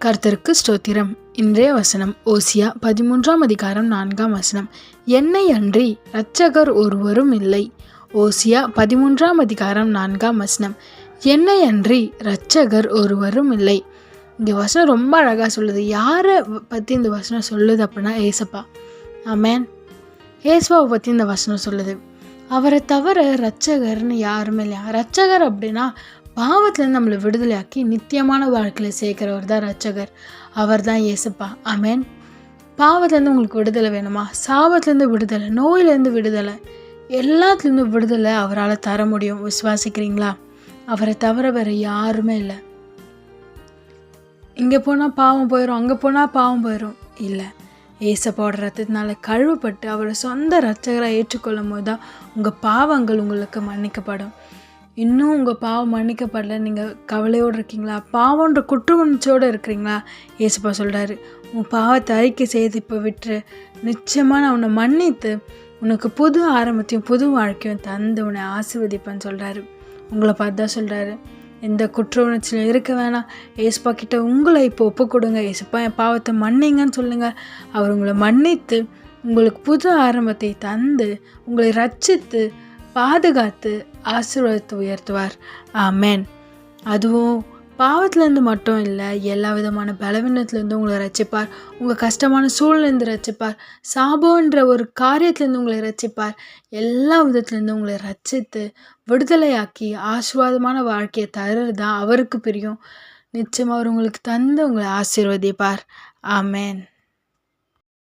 கர்த்தருக்கு ஸ்தோத்திரம். இன்றைய வசனம் ஓசியா 13ஆம் அதிகாரம் 4ஆம் வசனம். என்னை அன்றி இரட்சகர் ஒருவரும் இல்லை. ஓசியா 13ஆம் அதிகாரம் 4ஆம் வசனம். என்னை அன்றி இரட்சகர் ஒருவரும் இல்லை. இந்த வசனம் ரொம்ப அழகாக சொல்லுது. யாரை பற்றி இந்த வசனம் சொல்லுது அப்படின்னா ஏசப்பா. ஆமேன். ஏசப்பாவை பற்றி இந்த வசனம் சொல்லுது. அவரை தவிர இரட்சகர்னு யாருமே இல்லையா. இரட்சகர் அப்படின்னா பாவத்துலேருந்து நம்மளை விடுதலையாக்கி நித்தியமான வாழ்க்கையில் சேர்க்கிறவர் தான் இரட்சகர். அவர் தான் ஏசப்பா. ஆமேன். பாவத்துலேருந்து உங்களுக்கு விடுதலை வேணுமா? சாபத்துலேருந்து விடுதலை, நோயிலேருந்து விடுதலை, எல்லாத்துலேருந்து விடுதலை அவரால் தர முடியும். விசுவாசிக்கிறீங்களா? அவரை தவிர வேறு யாருமே இல்லை. இங்கே போனால் பாவம் போயிடும், அங்கே போனால் பாவம் போயிடும் இல்லை. ஏசப்பாவோட ரத்தத்தினால கழுவப்பட்டு அவரை சொந்த இரட்சகராக ஏற்றுக்கொள்ளும் போது தான் உங்கள் பாவங்கள் உங்களுக்கு மன்னிக்கப்படும். இன்னும் உங்கள் பாவம் மன்னிக்கப்படல, நீங்கள் கவலையோடு இருக்கீங்களா? பாவன்ற குற்ற உணர்ச்சியோடு இருக்கிறீங்களா? ஏசப்பா சொல்கிறாரு, உன் பாவத்தை அறிக்கை செய்து இப்போ விட்டுரு. நிச்சயமாக நான் உன்னை மன்னித்து உனக்கு புது ஆரம்பத்தையும் புது வாழ்க்கையும் தந்து உன்னை ஆசீர்வதிப்பேன்னு சொல்கிறாரு. உங்களை பார்த்து தான் சொல்கிறாரு. எந்த குற்ற உணர்ச்சியிலும் இருக்க வேணாம். ஏசப்பா கிட்ட உங்களை இப்போ ஒப்பு கொடுங்க. ஏசப்பா என் பாவத்தை மன்னிங்கன்னு சொல்லுங்கள். அவர் உங்களை மன்னித்து உங்களுக்கு புது ஆரம்பத்தை தந்து உங்களை ரட்சித்து பாதுகாத்து ஆசீர்வாதத்தை உயர்த்துவார். ஆமேன். அதுவும் பாவத்திலேருந்து மட்டும் இல்லை, எல்லா விதமான பலவீனத்துலேருந்து உங்களை ரட்சிப்பார். உங்கள் கஷ்டமான சூழ்நிலேருந்து ரட்சிப்பார். சாபம்ன்ற ஒரு காரியத்துலேருந்து உங்களை ரட்சிப்பார். எல்லா விதத்துலேருந்து உங்களை ரட்சித்து விடுதலையாக்கி ஆசீர்வாதமான வாழ்க்கையை தருறது தான் அவருக்கு பிரியும். நிச்சயமாக அவர் உங்களுக்கு தந்து உங்களை ஆசீர்வதிப்பார். ஆமேன்.